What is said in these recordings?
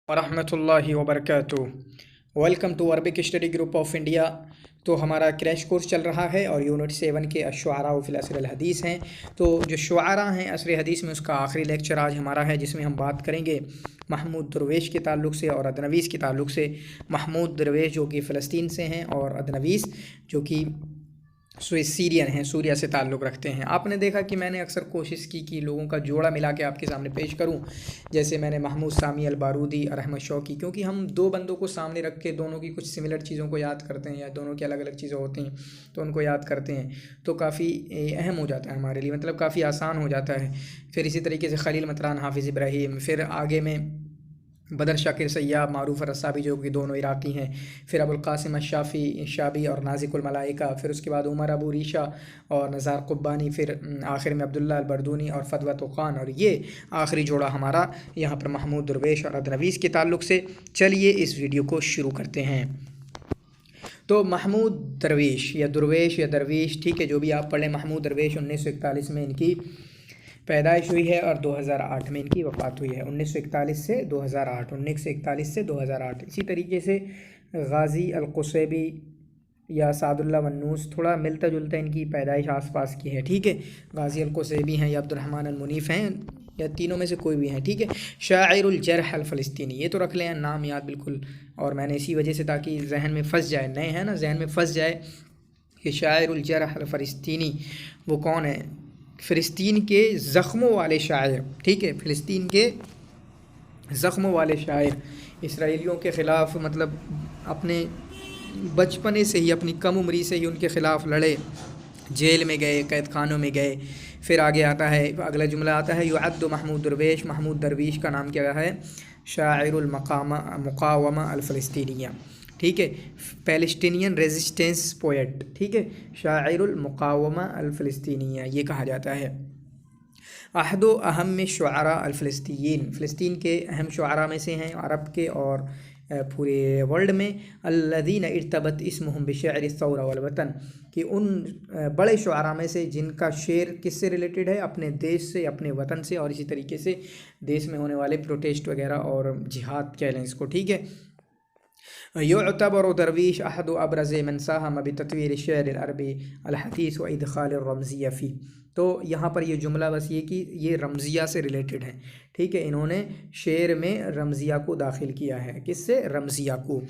वरहमतुल्लाहि वबरकातुहू। Welcome to Arabic study group of India. तो हमारा क्रैश कोर्स चल रहा है और यूनिट 7 के अश्शुअरा फ़िल अस्र अल हदीस हैं। तो जो शुअरा हैं असर हदीस में, उसका आखिरी लेक्चर आज हमारा है, जिसमें हम बात करेंगे महमूद दरवेश के ताल्लुक़ से और अदनवीस के ताल्लुक़ से। महमूद दरवेश जो कि फ़लस्तीन से हैं और अदनवीस जो कि सीरियन हैं, सूरिया से ताल्लुक़ रखते हैं। आपने देखा कि मैंने अक्सर कोशिश की कि लोगों का जोड़ा मिला के आपके सामने पेश करूं। जैसे मैंने महमूद सामी अल बारूदी और अहमद शौकी, क्योंकि हम दो बंदों को सामने रख के दोनों की कुछ सिमिलर चीज़ों को याद करते हैं या दोनों की अलग अलग चीज़ें होती हैं तो उनको याद करते हैं, तो काफ़ी अहम हो जाता है हमारे लिए, मतलब काफ़ी आसान हो जाता है। फिर इसी तरीके से खलील मतरान, हाफिज़ इब्राहीम, फिर आगे में बदर शाकिर सैयाब, मारूफ रसाबी जो कि दोनों इराक़ी हैं, फिर अबुल कासिम अशाफ़ी शाबी और नाज़िकुल मलाइका, फिर उसके बाद उमर अबू रीशा और नज़ार क़ुब्बानी, फिर आखिर में अब्दुल्ला अल बरदूनी और फदवत ख़ान। और ये आखिरी जोड़ा हमारा यहाँ पर महमूद दरवेश और अदनवीस के ताल्लुक़ से। चलिए इस वीडियो को शुरू करते हैं। तो महमूद दरवेश या दरवेश, ठीक है, जो भी आप पढ़ें। महमूद दरवेश 1941 में इनकी पैदाइश हुई है और 2008 में इनकी वफ़ात हुई है। 1941 से 2008, 1941 से 2008। इसी तरीके से गाज़ी अल क़ुसैबी या सादुल्लाह वन्नूस, थोड़ा मिलता जुलता इनकी पैदाइश आसपास की है, ठीक है। गाज़ी अल क़ुसैबी हैं या अब्दुर्रहमान अल मुनीफ़ हैं, या तीनों में से कोई भी हैं, ठीक है। शाइरुल जरह अल फ़लस्तीनी, ये तो रख लें नाम याद बिल्कुल, और मैंने इसी वजह से, ताकि जहन में फंस जाए, नए हैं ना, जहन में फंस जाए कि शाइरुल जरह अल फ़लस्तीनी वो कौन है। फ़िलिस्तीन के ज़ख्मों वाले शायर, ठीक है, फ़िलिस्तीन के ज़ख्मों वाले शायर, इसराइलियों के ख़िलाफ़, मतलब अपने बचपने से ही, अपनी कम उम्री से ही उनके ख़िलाफ़ लड़े, जेल में गए, कैद खानों में गए। फिर आगे आता है, अगला जुमला आता है, युअद्दु महमूद दरवेश, महमूद दरवेश का नाम क्या है, शाइरुल मुक़ावमा अल फ़लस्तीनिया, ठीक है, पैलेस्टीनियन रेजिस्टेंस पोएट, ठीक है, शाइरुल मुक़ावमा अल फ़लस्तीनिया ये कहा जाता है। अहदो अहम शुअरा अल फ़लस्तीन, फ़लस्तीन के अहम शुअरा में से हैं, अरब के और पूरे वर्ल्ड में। अल्लज़ीना इर्तबत इस्मुहुम बिशअर अस्सौरा वल वतन, कि उन बड़े शुअरा में से जिनका शेर किससे रिलेटेड है, अपने देश से, अपने वतन से, और इसी तरीके से देश में होने वाले प्रोटेस्ट वगैरह और जिहाद कह लें इसको, ठीक है। युअतबर दरवीश अहदु अब्रज़ मन साहम बितत्वीर शेर अरबी अल हदीस व इदखाल रमज़िया फ़ी। तो यहाँ पर ये जुमला बस ये कि ये रमज़िया से रिलेटेड है, ठीक है। इन्होंने शेर में रमज़िया को दाखिल किया है, किससे, रमज़िया को,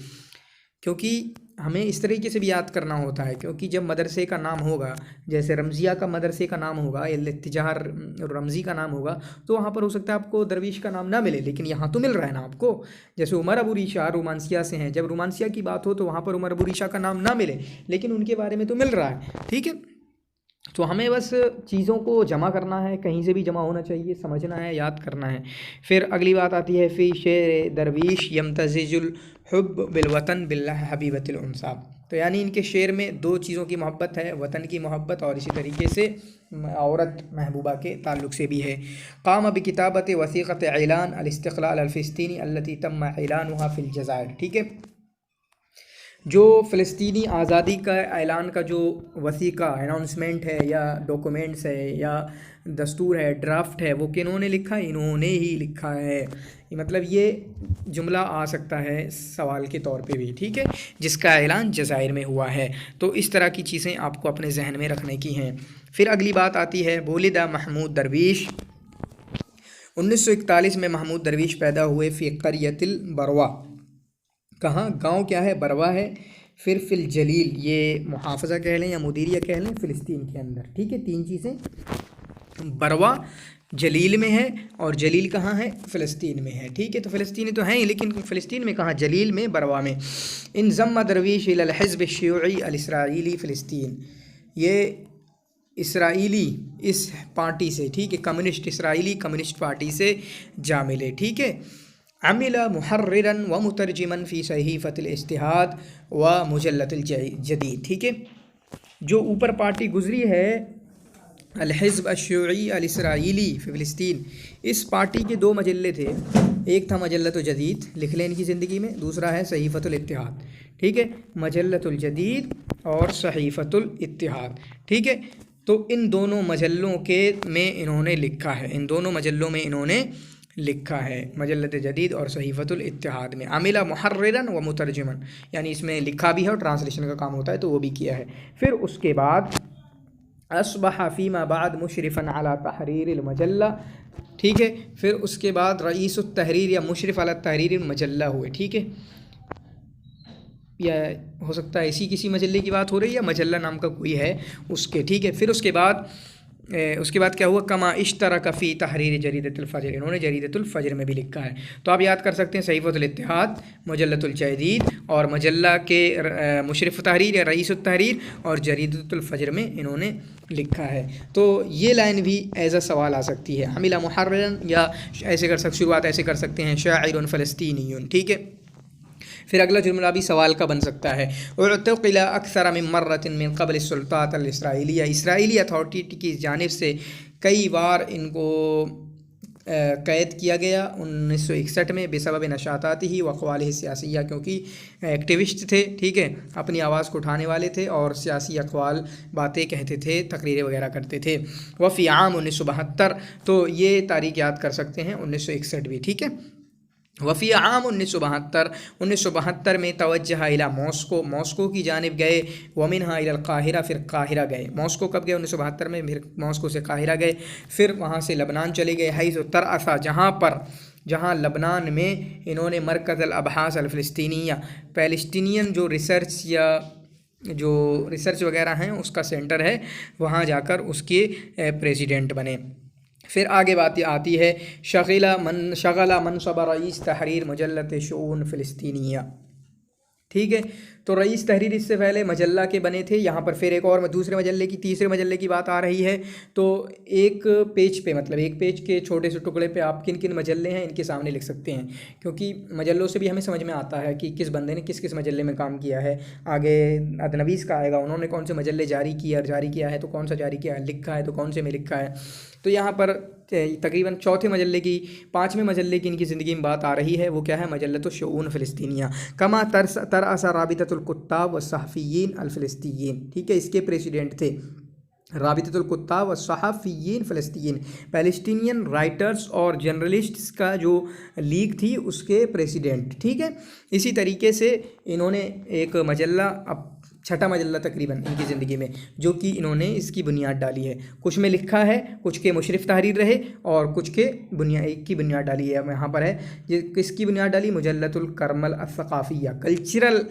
क्योंकि हमें इस तरीके से भी याद करना होता है, क्योंकि जब मदरसे का नाम होगा, जैसे रमज़िया का मदरसे का नाम होगा या इत्तिजाह रमज़ी का नाम होगा, तो वहाँ पर हो सकता है आपको दरवीश का नाम ना मिले, लेकिन यहाँ तो मिल रहा है ना आपको। जैसे उमर अबू रीशा रोमांसिया से हैं, जब रोमांसिया की बात हो तो वहाँ पर उमर अबू रीशा का नाम ना मिले, लेकिन उनके बारे में तो मिल रहा है, ठीक है। तो हमें बस चीज़ों को जमा करना है, कहीं से भी जमा होना चाहिए, समझना है, याद करना है। फिर अगली बात आती है, फ़ी शेर दरवीश यमतज़िजुल हुब्ब बिल वतन बिल्लाह हबीबतिल उनसाब। तो यानी इनके शेर में दो चीज़ों की मोहब्बत है, वतन की मोहब्बत और इसी तरीके से औरत महबूबा के ताल्लुक़ से भी है। क़ाम बिकिताबत वसीक़त ऐलान अल इस्तिक़लाल अल फ़लस्तीनी अल्लती तम्म ऐलानुहा फ़िल जज़ायर, ठीक है। जो फ़लस्तीनी आज़ादी का ऐलान का जो वसीक़ा, अनाउंसमेंट है या डॉक्यूमेंट्स है या दस्तूर है, ड्राफ्ट है, वो किन्होंने लिखा, इन्होंने ही लिखा है। मतलब ये जुमला आ सकता है सवाल के तौर पे भी, ठीक है, जिसका ऐलान जज़ायर में हुआ है। तो इस तरह की चीज़ें आपको अपने जहन में रखने की हैं। फिर अगली बात आती है, बोलिदा महमूद दरवेश, 1941 में महमूद दरवेश पैदा हुए, फ़ी क़रियतिल बरवा, कहाँ, गांव क्या है, बरवा है। फिर फ़िल जलील, ये मुहाफ़ज़ा कह लें या मुदीरिया कह लें, फ़िलिस्तीन के अंदर, ठीक है। तीन चीज़ें, बरवा जलील में है और जलील कहाँ है, फ़लस्तीन में है, ठीक है। तो फ़लस्तीनी तो हैं ही, लेकिन फ़लस्तीन में कहाँ, जलील में, बरवा में। इन ज़म्मा दरवीश इलल हिज़्ब शियूई अल इसराइली फ़लस्तीन, ये इसराइली इस पार्टी से, ठीक है, कम्युनिस्ट, इसराइली कम्युनिस्ट पार्टी से जा मिले, ठीक है। अमिला मुहर्रिरन व मुतरजिमन फ़ी सहीफ़तिल इज्तिहाद व मुजल्लतिल जदीद, ठीक है। जो ऊपर पार्टी गुजरी है, अल हिज़्ब अश्शूई अल इसराइली फ़लस्तीन, इस पार्टी के दो मजल्ले थे, एक था मजल्लतुल जदीद, लिख लें इनकी ज़िंदगी में, दूसरा है सहीफ़तुल इत्तिहाद, ठीक है, मजल्लतुल जदीद और सहीफ़तुल इत्तिहाद, ठीक है। तो इन दोनों मजल्लों के में इन्होंने लिखा है, इन दोनों मजल्लों में इन्होंने لکھا ہے مجلت جدید اور صحیفۃ الاتحاد میں. عاملہ محررن و مترجمن، یعنی اس میں لکھا بھی ہے اور ٹرانسلیشن کا کام ہوتا ہے تو وہ بھی کیا ہے. پھر اس کے بعد اصبح فیما بعد مشرفا علی تحریر المجلہ، ٹھیک ہے. پھر اس کے بعد رئیس التحریر یا مشرف علی تحریر المجلہ ہوئے، ٹھیک ہے. یا ہو سکتا ہے اسی کسی مجلے کی بات ہو رہی ہے یا مجلہ نام کا کوئی ہے اس کے، ٹھیک ہے. پھر اس کے بعد کیا ہوا، کما اشترک فی تحریر جریدۃ الفجر، انہوں نے جریدۃ الفجر میں بھی لکھا ہے. تو آپ یاد کر سکتے ہیں صحیفۃ الاتحاد، مجلۃ الجدید اور مجلہ کے مشرف تحریر یا رئیس التحریر اور جریدۃ الفجر میں انہوں نے لکھا ہے. تو یہ لائن بھی ایز اے سوال آ سکتی ہے. عاملہ محررن، یا ایسے شروعات ایسے کر سکتے ہیں شاعر فلسطینی، ٹھیک ہے. پھر اگلا جملہ بھی سوال کا بن سکتا ہے، اعتقل اکثر من مرۃ من قبل السلطات الاسرائیلیہ، اسرائیلی اتھارٹی کی جانب سے کئی بار ان کو قید کیا گیا 1961 میں بسبب نشاطات ہی واقوالہ سیاسیہ، کیونکہ ایکٹیوسٹ تھے، ٹھیک ہے، اپنی آواز کو اٹھانے والے تھے اور سیاسی اقوال باتیں کہتے تھے، تقریریں وغیرہ کرتے تھے. وفی عام 1972، تو یہ تاریخ یاد کر سکتے ہیں 1961 بھی، ٹھیک ہے. وفی عام 1972 میں توجہ الی ماسکو کی جانب گئے، ومنہا الی القاہرہ، پھر قاہرہ گئے. ماسکو کب گئے؟ 1972 میں. پھر ماسکو سے قاہرہ گئے، پھر وہاں سے لبنان چلے گئے، حیث ترأس، جہاں لبنان میں انہوں نے مرکز الابحاث الفلسطینیہ، پیلسٹینین جو ریسرچ وغیرہ ہیں اس کا سینٹر ہے، وہاں جا کر اس کے پریزیڈنٹ بنے. پھر آگے بات آتی ہے شغلہ منصب رئیس تحریر مجلت شؤون فلسطینیہ، ٹھیک ہے. تو رئیس تحریر اس سے پہلے مجلہ کے بنے تھے. یہاں پر پھر ایک اور تیسرے مجلے کی بات آ رہی ہے. تو ایک پیج پہ، مطلب ایک پیج کے چھوٹے سے ٹکڑے پہ آپ کن مجلے ہیں ان کے سامنے لکھ سکتے ہیں، کیونکہ مجلوں سے بھی ہمیں سمجھ میں آتا ہے کہ کس بندے نے کس مجلے میں کام کیا ہے. آگے ادنویس کا آئے گا، انہوں نے کون سے مجلے جاری کیا ہے تو کون سا جاری کیا ہے، لکھا ہے تو کون سے میں لکھا ہے. تو یہاں پر تقریباً پانچویں مجلے کی ان کی زندگی میں بات آ رہی ہے، وہ کیا ہے، مجلۃ الشؤون فلسطینیہ. کما ترأس رابطۃ الکتاب والصحفیین الفلسطینیین، ٹھیک ہے. اس کے پریزیڈنٹ تھے رابطۃ الکتاب والصحفیین فلسطین، پیلسٹینین رائٹرز اور جرنلسٹس کا جو لیگ تھی اس کے پریزیڈنٹ، ٹھیک ہے. اسی طریقے سے انہوں نے ایک مجلہ، چھٹا مجلہ تقریباً ان کی زندگی میں، جو کہ انہوں نے اس کی بنیاد ڈالی ہے. کچھ میں لکھا ہے، کچھ کے مشرف تحریر رہے اور کچھ کے کی بنیاد ڈالی ہے. یہاں پر ہے یہ کس کی بنیاد ڈالی، مجلۃ الکرمل الثقافیہ، کلچرل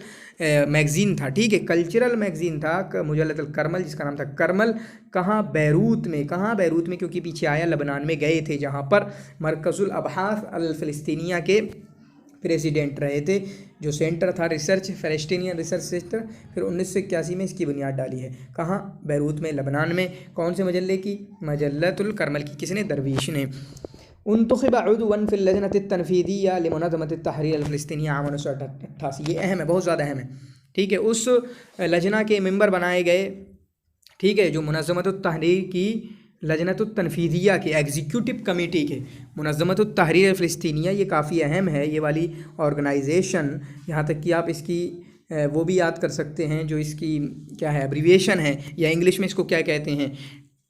میگزین تھا، ٹھیک ہے. کلچرل میگزین تھا مجلۃ الکرمل، جس کا نام تھا کرمل. کہاں؟ بیروت میں. کیونکہ پیچھے آیا لبنان میں گئے تھے، جہاں پر مرکز الابحاث الفلسطینیہ کے پریزیڈنٹ رہے تھے، جو سینٹر تھا فلسطینین ریسرچ سینٹر. پھر 1981 میں اس کی بنیاد ڈالی ہے. کہاں؟ بیروت میں، لبنان میں. کون سے مجلے کی؟ مجلۃ الکرمل کی. کس نے؟ درویش نے. انتخب عضوا فی اللجنۃ التنفیذیہ لمنظمۃ التحریر الفلسطینیہ عام 1988. یہ اہم ہے، بہت زیادہ اہم ہے، ٹھیک ہے. اس لجنہ کے ممبر بنائے گئے، ٹھیک ہے، جو منظمۃ التحریر کی لجنۃ التنفیذیہ کے ایگزیکیوٹو کمیٹی کے، منظمۃ التحریر الفلسطینیہ، یہ کافی اہم ہے یہ والی آرگنائزیشن. یہاں تک کہ آپ اس کی وہ بھی یاد کر سکتے ہیں جو اس کی کیا ہے، ایبریویشن ہے، یا انگلش میں اس کو کیا کہتے ہیں،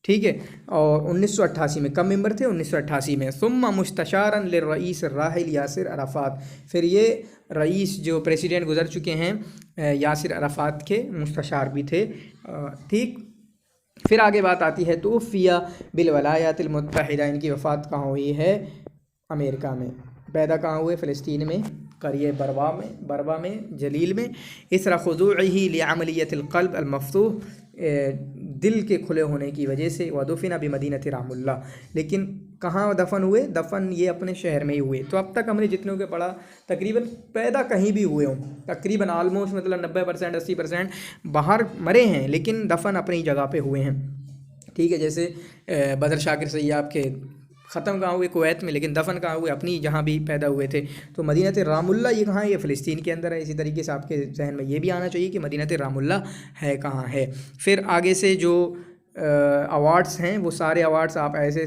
ٹھیک ہے. اور 1988 میں کم ممبر تھے؟ 1988 میں. ثم مستشارا للرئیس الراحل یاسر عرفات، پھر یہ رئیس جو پریزیڈنٹ گزر چکے ہیں یاسر عرفات کے مستشار بھی تھے، ٹھیک. پھر آگے بات آتی ہے توفیہ بالولایات المتحدہ، ان کی وفات کہاں ہوئی ہے؟ امریکہ میں. پیدا کہاں ہوئے؟ فلسطین میں، قریہ بروا میں، جلیل میں. اسرا خضوعہ لعملیۃ القلب المفتوح، دل کے کھلے ہونے کی وجہ سے. ودفن بمدینۃ رام اللہ، لیکن کہاں دفن ہوئے؟ دفن یہ اپنے شہر میں ہی ہوئے. تو اب تک ہم نے جتنوں کے پڑھا تقریباً پیدا کہیں بھی ہوئے ہوں، تقریباً آلموسٹ، مطلب 90% 80% باہر مرے ہیں، لیکن دفن اپنی جگہ پہ ہوئے ہیں، ٹھیک ہے. جیسے بدر شاکر سیاب کے ختم کہاں ہوئے؟ کویت میں، لیکن دفن کہاں ہوئے؟ اپنی جہاں بھی پیدا ہوئے تھے. تو مدینۃ رام اللہ یہ کہاں ہے؟ یہ فلسطین کے اندر ہے. اسی طریقے سے آپ کے ذہن میں یہ بھی آنا چاہیے کہ مدینۃ رام اللہ ہے کہاں ہے. پھر آگے سے جو ایوارڈس ہیں، وہ سارے ایوارڈس آپ ایسے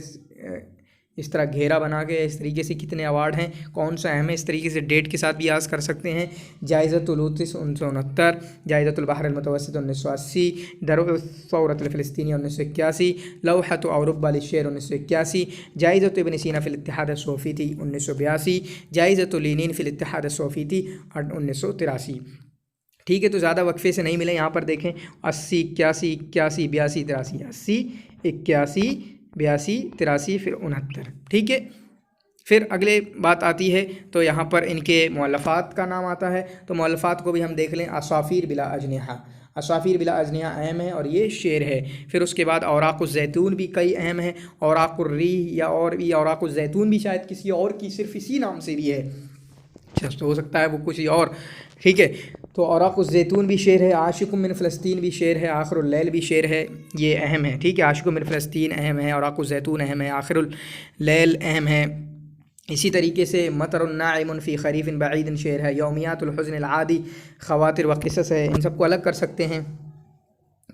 इस तरह घेरा बना के इस तरीके से कितने अवार्ड हैं, कौन सा अहम है, इस तरीके से डेट के साथ भी याद कर सकते हैं। जायज़तुल लुत्फ़ 1969, जायज़तुल बहर अल मुतवस्सित 1980, दरुअ सौरत फ़िलिस्तीनी 1981, लौहत औरुबा लिश्शेर 1981, जायज़त इब्न सीना फ़िल इत्तिहाद अस्सोफ़ीती 1982, जायज़त लीनिन फ़िल इत्तिहाद अस्सोफ़ीती 1983। ठीक है, तो ज़्यादा वक्फे से नहीं मिले। यहाँ पर देखें 80, 81, 81, 82, 83, 80, 81, 82, 83, फिर 69। ठीक है, फिर अगले बात आती है तो यहाँ पर इनके मुअल्लफ़ात का नाम आता है। तो मुअल्लफ़ात को भी हम देख लें। असाफ़ीर बिला अजनिहा, असाफ़ीर बिला अजनिहा अहम है और ये शेर है। फिर उसके बाद औराक़ुज़्ज़ैतून भी कई अहम है। औराक़ुर्रीह या और भी औराक़ुज़्ज़ैतून भी शायद किसी और की सिर्फ इसी नाम से भी है, तो हो सकता है वो कुछ और। ठीक है, तो औराक़ुज़्ज़ैतून भी शेर है। आशिक़ुम मिन फ़लस्तीन भी शेर है। आखिरुल लैल भी शेर है, ये अहम है। ठीक है, आशिक़ुम मिन फ़लस्तीन अहम है, औराक़ुज़्ज़ैतून अहम है, आखिरुल लैल अहम है। इसी तरीके से मतरुन नाइमुन फ़ी ख़रीफ़िन बईदिन शेर है। यौमियातुल हुज़्निल आदी ख़वातिर व क़िसस है। इन सबको अलग कर सकते हैं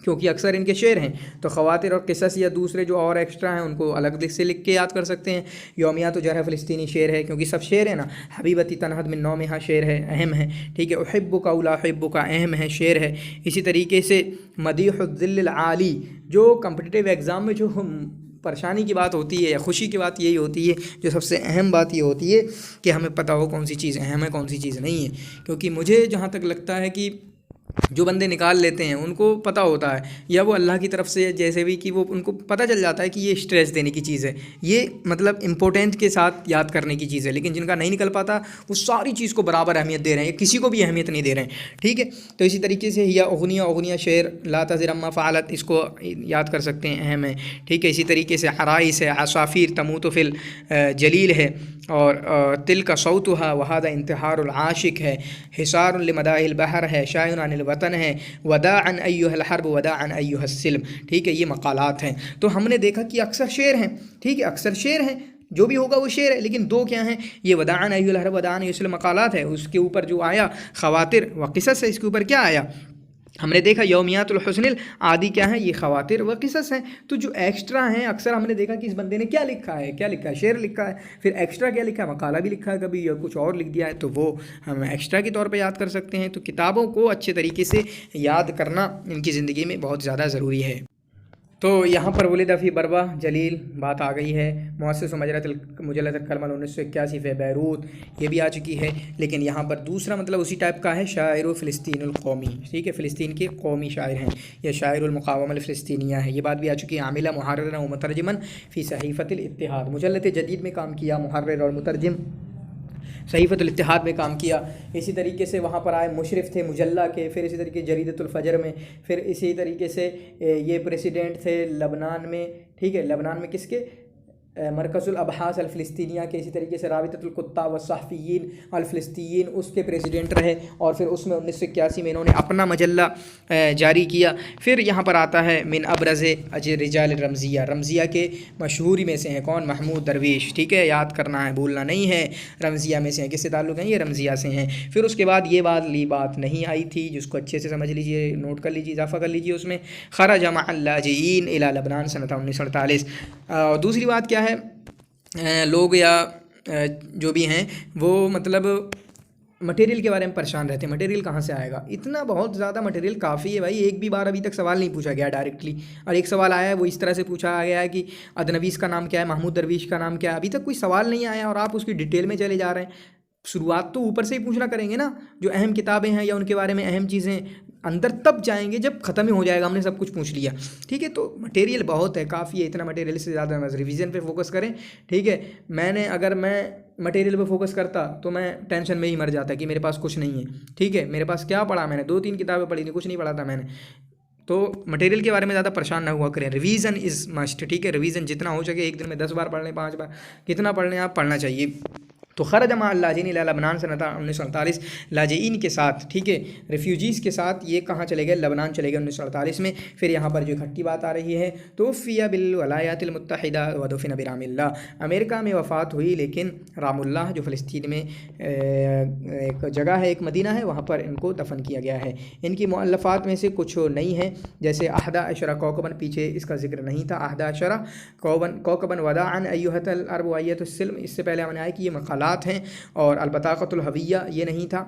क्योंकि अक्सर इनके शेर हैं। तो ख़वातिर और क़िसस या दूसरे जो और एक्स्ट्रा हैं उनको अलग से लिख के याद कर सकते हैं। यौमियात जरह फ़लस्तीनी शेर है क्योंकि सब शेर है ना। हबीबती तनहद मिन नौमिहा शेर है, अहम है। ठीक है, उहिब्बुका उला उहिब्बुका अहम है, शेर है। इसी तरीके से मदीहुज़्ज़िल्लिल आली, जो कम्पिटिटिव एग्ज़ाम में जो परेशानी की बात होती है या खुशी की बात यही होती है, जो सबसे अहम बात ये होती है कि हमें पता हो कौन सी चीज़ अहम है, कौन सी चीज़ नहीं है। क्योंकि मुझे जहाँ तक लगता है कि जो बंदे निकाल लेते हैं उनको पता होता है, या वो अल्लाह की तरफ से जैसे भी कि वो उनको पता चल जाता है कि ये स्ट्रेस देने की चीज़ है, ये मतलब इम्पोर्टेंस के साथ याद करने की चीज़ है। लेकिन जिनका नहीं निकल पाता वो सारी चीज़ को बराबर अहमियत दे रहे हैं, किसी को भी अहमियत नहीं दे रहे हैं। ठीक है, तो इसी तरीके से या उगनिया उगनिया शेर ला तज़िर अम्मा फ़ालत, इसको याद कर सकते हैं, अहम है। ठीक है, इसी तरीके से हराइस है। असाफ़ीर तमूतु फ़िल जलील है। और तिल का सौतुहा वहादा इंतहारुल आशिक है। हिसारुन लिमदाहिल बहर है। शायन अनिल वतन है। वदाअन अय्युहल हर्ब वदाअन अय्युहस सिल्म। ठीक है, ये मकालात हैं। तो हमने देखा कि अक्सर शेर हैं। ठीक है, अक्सर शेर हैं, जो भी होगा वो शेर है। लेकिन दो क्या हैं, ये वदाअन अय्युहल हर्ब वदाअन अय्युहस सिल्म मकालात है। उसके ऊपर जो आया ख़वातिर व क़िसस है, इसके ऊपर क्या आया हमने देखा। यौमियातुल हुस्निल आदि क्या है, ये ख़वातिर व क़िसस हैं। तो जो एक्स्ट्रा हैं अक्सर हमने देखा कि इस बंदे ने क्या लिखा है, क्या लिखा है, शेर लिखा है। फिर एक्स्ट्रा क्या लिखा है, मकाला भी लिखा है कभी, या कुछ और लिख दिया है, तो वो हम एक्स्ट्रा के तौर पे याद कर सकते हैं। तो किताबों को अच्छे तरीके से याद करना इनकी ज़िंदगी में बहुत ज़्यादा ज़रूरी है। तो यहाँ पर वलिद फ़ी बरबा जलील बात आ गई है। मुअस्सिस मुजल्लद कलमल 1981 फ़े बैरूत, ये भी आ चुकी है। लेकिन यहाँ पर दूसरा मतलब उसी टाइप का है, शायर फ़िलिस्तीनुल कौमी। ठीक है, फ़िलिस्तीन के कौमी शायर हैं, या शायरुल मुक़ावमल फ़िलिस्तीनिया है, ये बात भी आ चुकी है। आमिला मुहर्रिरन व मुतरजिमन फ़ी सहीफ़तिल इत्तिहाद, मुजल्लद जदीद में काम किया, मुहर्रिर और मुतरजिम सहीफ़तुल इत्तिहाद में काम किया। इसी तरीके से वहाँ पर आए मुशरिफ़ थे मुजल्ला के। फिर इसी तरीके जरीदतुल फ़जर में। फिर इसी तरीके से ये प्रेसिडेंट थे लबनान में। ठीक है, लबनान में किसके, मरकज़ुल अबहास अल फ़िलिस्तीनिया के। इसी तरीके से राबिततुल कुत्ताब व सहफ़िय्यीन अल फ़िलिस्तीन, उसके प्रेसिडेंट रहे। और फिर उसमें 1981 में इन्होंने अपना मजल्ला जारी किया। फिर यहाँ पर आता है मिन अब्रज़ रिजाल रमज़िया, रमज़िया के मशहूरी में से हैं कौन, महमूद दरवेश। ठीक है, याद करना है, भूलना नहीं है। रमज़िया में से हैं, किससे ताल्लुक़ है, ये रमज़िया से हैं। फिर उसके बाद ये बात नहीं आई थी, जिसको अच्छे से समझ लीजिए, नोट कर लीजिए, इजाफ़ा कर लीजिए उसमें। खरज मअल लाजिईन इला लबनान सनत 1948। दूसरी बात क्या है, लोग या जो भी हैं वो मतलब मटेरियल के बारे में परेशान रहते हैं। मटेरियल कहाँ से आएगा, इतना बहुत ज़्यादा मटेरियल काफ़ी है भाई। एक भी बार अभी तक सवाल नहीं पूछा गया डायरेक्टली, और एक सवाल आया है वो इस तरह से पूछा गया है कि अदनवीस का नाम क्या है, महमूद दरवेश का नाम क्या है। अभी तक कोई सवाल नहीं आया और आप उसकी डिटेल में चले जा रहे हैं। शुरुआत तो ऊपर से ही पूछना करेंगे ना, जो अहम किताबें हैं या उनके बारे में अहम चीज़ें, अंदर तब जाएंगे जब ख़त्म ही हो जाएगा, हमने सब कुछ पूछ लिया। ठीक है, तो मटेरियल बहुत है, काफ़ी है। इतना मटेरियल से ज़्यादा बस रिवीजन पे फोकस करें। ठीक है, अगर मैं मटेरियल पे फोकस करता तो मैं टेंशन में ही मर जाता कि मेरे पास कुछ नहीं है। ठीक है, मेरे पास क्या पढ़ा मैंने, 2-3 किताबें पढ़ी थी, कुछ नहीं पढ़ा था मैंने। तो मटेरियल के बारे में ज़्यादा परेशान ना हुआ करें, रिवीजन इज़ मस्ट। ठीक है, रिवीजन जितना हो सके, एक दिन में 10 बार पढ़ लें, 5 बार, कितना पढ़ लें आप, पढ़ना चाहिए। तो खरज मअल लाजिईन इला लबनान सनत 1948, लाजिईन के साथ, ठीक है, रेफ्यूजीज़ के साथ ये कहाँ चले गए, लबनान चले गए 1948 में। फिर यहाँ पर जो इकट्ठी बात आ रही है, तो फ़िया बिल वलायातिल मुत्तहिदा व दुफ़िन बिरामिल्लाह, अमेरिका में वफ़ात हुई, लेकिन रामुल्लाह जो फ़लस्तीन में एक जगह है, एक मदीना है, वहाँ पर इनको दफन किया गया है। इनकी मुअल्लफ़ात में से कुछ नहीं है, जैसे अहदा अशरा कौकबन, पीछे इसका जिक्र नहीं था, अहदा अशरा कौकबन वदाअन अय्युहतल अर्ब व अय्यतुस सिल्म, इससे पहले हमने आया कि ये मक़ालात हैं। और अलबताक़तुल हविय्या ये नहीं था,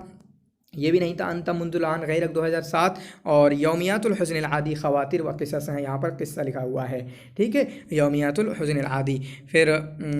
ये भी नहीं था। अंतम मुंदुलान गैरक 2007 और यौमियातुल हुज़्निल आदी ख़वातिर व क़िसस हैं, यहाँ पर क़िस्सा लिखा हुआ है, ठीक है, यौमियातुल हुज़्निल आदी। फिर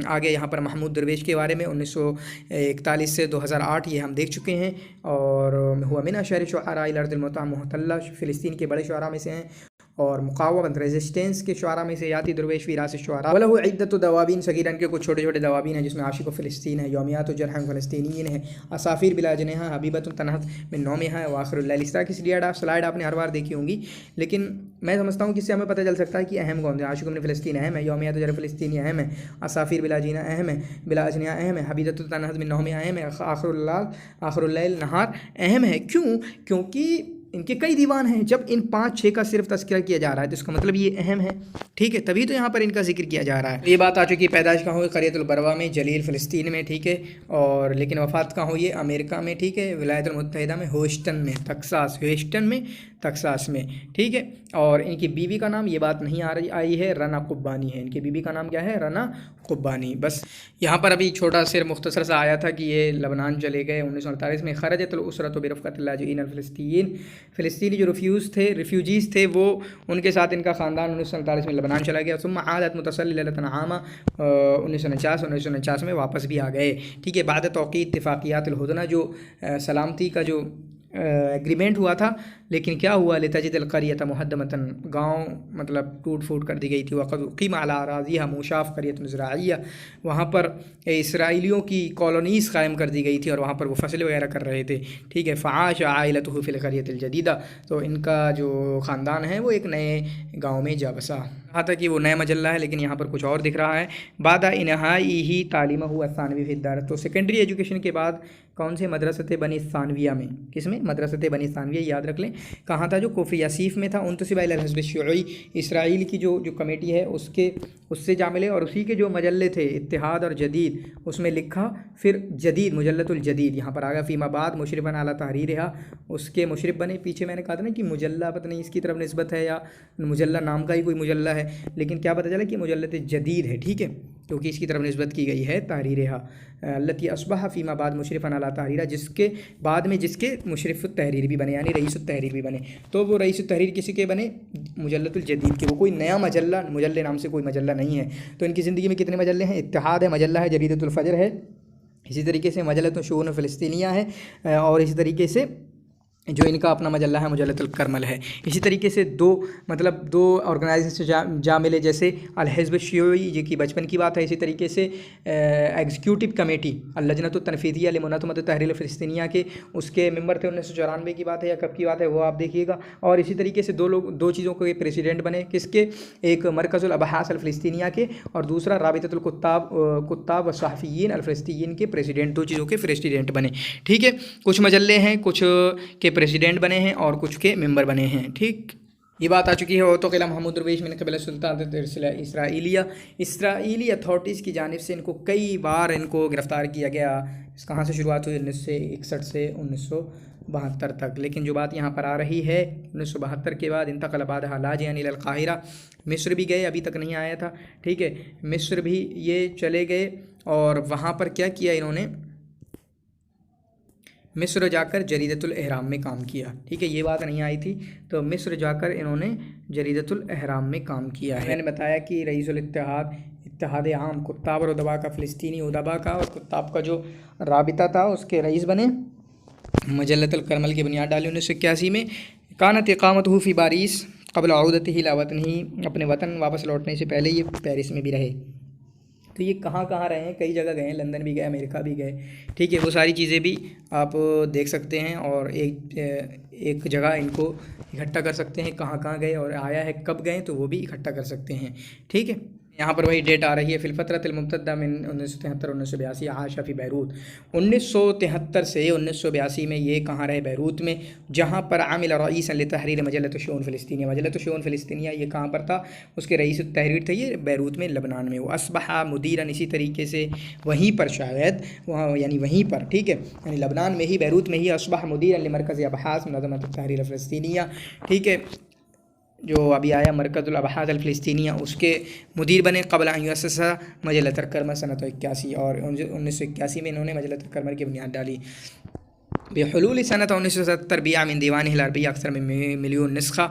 आगे यहाँ पर महमूद दरवेश के बारे में 1941 से 2008 ये हम देख चुके हैं। और हुआ मिन अशर शुअराइल अर्दिल मुहतल्ला, फ़िलिस्तीन के बड़े शुअरा में से हैं और मुक़ावमत रेजिस्टेंस के शुअरा में से याती दरवेश फ़िरास शुअरा। वलहु इद्दतु दवाबीन सगीरन के कुछ छोटे छोटे दवाबीन हैं जिसमें आशिक़ फ़िलिस्तीन है, यौमियात जरहन फ़लस्तीनीन है, असाफ़िर बिला जनेहा, हबीबतुन तनहत मिन नौमिहा है, वाखिरुल लैल। इस तरह की स्लाइड आपने हर बार देखी होंगी, लेकिन मैं समझता हूँ कि इससे हमें पता चल सकता है कि अहम कौन है। आशिक़ मिन फ़लस्तीन अहम है, यौमियात जरह फ़लस्तीनी अहम है, असाफ़िर बिला जीना अहम है, बिला अजनिया अहम है, हबीबतुन तनहत मिन नौमिहा अहम है, आखिरुल लैल नहार अहम है। क्यों? क्योंकि इनके कई दीवान हैं। जब इन 5-6 का सिर्फ तज़किरा किया जा रहा है तो इसका मतलब ये अहम है, ठीक है, तभी तो यहाँ पर इनका जिक्र किया जा रहा है। ये बात आ चुकी है, पैदाइश कहाँ हुई? क़रियतुल बरवा में, जलील फ़लस्तीन में, ठीक है, और लेकिन वफ़ात कहाँ हुई है? अमेरिका में, ठीक है, विलायतुल मुत्तहिदा में, ह्यूस्टन में, तक्सास में, ठीक है। और इनकी बीवी का नाम, ये बात नहीं आई है, रना कुब्बानी है। इनकी बीवी का नाम क्या है? रना कुब्बानी। बस यहाँ पर अभी छोटा सिर मुख्तसर सा आया था कि ये लबनान चले गए 1948 में। खरजतुल उसरत बिरफ़क़तिल लाजिईन फ़िलिस्तीनी जो रिफ्यूजीज़ थे वो, उनके साथ इनका ख़ानदान 1947 में लबनान चला गया। सुम्मा आदत मुतसल्लिलतन आमा 1949 में वापस भी आ गए, ठीक है। बाद तौक़ीद इत्तिफ़ाक़ियातुल हुदना, जो सलामती का जो एग्रीमेंट हुआ था, लेकिन क्या हुआ? लितजिदल क़रियत मुहद्दमतन, गाँव मतलब टूट फूट कर दी गई थी। वक़द क़ीम अला अराज़िहा मुशाफ़ क़रियतुन ज़राइया, वहाँ पर इसराइलियों की कॉलोनीज़ कायम कर दी गई थी और वहाँ पर वो फसलें वगैरह कर रहे थे, ठीक है। फ़आश आइलतुहु फ़िल क़रियतिल जदीदा, तो इनका जो ख़ानदान है वो एक नए गाँव में जा बसा। कहा था कि वो नया मजल्ला है, लेकिन यहाँ पर कुछ और दिख रहा है। बादा इनहाई ही तालीम हुआ सानवी फिद्दार, तो सेकेंडरी एजुकेशन के बाद कौन से मदरसत बनी सानविया में, किसमें? मदरसत बनी सानविया, याद रख लें। कहाँ था? जो कुफ़र यासीफ़ में था। उनतसिबा इला हिज़्ब शियई, इसराइल की जो कमेटी है उससे जा मिले और उसी के जो मजल्ले थे इत्तिहाद और जदीद, उसमें लिखा। फिर जदीद, मुजल्लतुल जदीद यहाँ पर आ गया। फ़ीमा बाद मुशरिफ़न अला तहरीरिहा, उसके मुशरिफ़ बने। पीछे मैंने कहा था ना कि मुजल्ला पता नहीं इसकी तरफ निस्बत है या मुजल्ला नाम का ही कोई मुजल्ला है, लेकिन क्या पता चला कि मुजल्लत जदीद है, ठीक है, क्योंकि इसकी तरफ निस्बत की गई है तहरीरिहा। लती असबह फ़ीमा बाद मुशरिफ़न अला तहरीरा, जिसके बाद में जिसके मुशरिफ़ तहरीर भी बने, यानी रईस तहरीर भी बने। तो वो रईस तहरीर किसी के बने? मुजल्लतुल जदीद के। वो कोई नया मुजल्ले नाम से कोई मजल्ला नहीं है। तो इनकी ज़िंदगी में कितने मजल्ले हैं? इत्तिहाद है, मजल्ला है, जरीदतुल फ़जर है, इसी तरीके से मजल्लतुन शुऊन फ़लस्तीनिया है, और इसी तरीके से जो इनका अपना मजल्ला है मुजल्लतुल करमल है। इसी तरीके से दो ऑर्गेनाइजेशन से जा मिले, जैसे अल हिज़्ब शियई, जो कि बचपन की बात है। इसी तरीके से एग्जीक्यूटिव कमेटी अल-लजनतुत तनफ़ीज़िया लिमुनाज़मत तहरीर फ़लस्तीनिया के, उसके मेंबर थे। 1994 की बात है या कब की बात है वो आप देखिएगा। और इसी तरीके से दो चीज़ों के प्रेसिडेंट बने, किसके? एक मरकज़ुल अबहास अल फ़लस्तीनिया के और दूसरा राबिततुल कुत्ताब व सहाफ़िय्यीन अल फ़लस्तीनियीन के प्रेसिडेंट। दो चीज़ों के प्रेसिडेंट बने, ठीक है। कुछ मजल्ले हैं, कुछ के प्रेसिडेंट बने हैं और कुछ के मेंबर बने हैं, ठीक। ये बात आ चुकी है। तो क़िला महमूद दरवेश मिन क़िबल सुल्तानत इसराइली अथॉरिटीज़ की जानिब से इनको कई बार गिरफ़्तार किया गया। कहाँ से शुरुआत हुई? 1961 से 1972 तक। लेकिन जो बात यहाँ पर आ रही है, 1972 के बाद इंतक़ल बादहा लाजिअन इलल क़ाहिरा, मिस्र भी गए, अभी तक नहीं आया था, ठीक है, मिस्र भी ये चले गए और वहाँ पर क्या किया इन्होंने? मिस्र जाकर जरीदतुल एहराम में काम किया, ठीक है। ये बात नहीं आई थी, तो मिस्र जाकर इन्होंने जरीदतुल एहराम में काम किया है। मैंने बताया कि रईसुल इत्तिहाद आम कुत्ताब और उदबा का, फ़लस्तीनी उदबा का और कुत्ताब का जो राबिता था उसके रईस बने। मजल्लतुल करमल की बुनियाद डाली 1981 में। कानत इक़ामतहु फ़ी पारिस क़ब्ल औदतिही इला वतनिही, अपने वतन वापस लौटने से पहले ये पेरिस में भी रहे। तो ये कहाँ रहे हैं? कई जगह गए हैं, लंदन भी गए, अमेरिका भी गए, ठीक है। वो सारी चीज़ें भी आप देख सकते हैं और एक जगह इनको इकट्ठा कर सकते हैं, कहाँ गए और आया है कब गए, तो वो भी इकट्ठा कर सकते हैं, ठीक है। यहाँ पर वही डेट आ रही है फ़िलफ़तरत अलमुब्तदा मिन 1973-1982 आशा फ़ी बैरूत। 1973 से 1982 में ये कहाँ रहे? बैरूत में, जहाँ पर आमिल रईसन लितहरीर मजल्लत शुऊन फ़िलिस्तीनिया। मजल्लत शुऊन फ़िलिस्तीनिया ये कहाँ पर था? उसके रईस तहरीर थे ये बैरूत में, लबनान में। वो असबहा मुदीरन, इसी तरीके से वहीं पर शायद वहाँ यानी वहीं पर, ठीक है, यानी लबनान में ही, बैरूत में ही असबहा मुदीरन लिमरकज़ अबहास मुनज़्ज़मत तहरीर फ़िलिस्तीनिया, ठीक है, जो अभी आया मरकज़ुल अबहास अल फ़िलिस्तीनिया, उसके मुदीर बने क़ब्ल अन युअस्ससा मजल्लत अल-कर्मल सनत 81, और 1981 में इन्होंने मजल्लत अल-कर्मल की बुनियाद डाली। बेहुलूल सनत 1970 बिया मिन दीवानिह अल-अरबिय्या अक्सर में मिलियन नुस्ख़ा।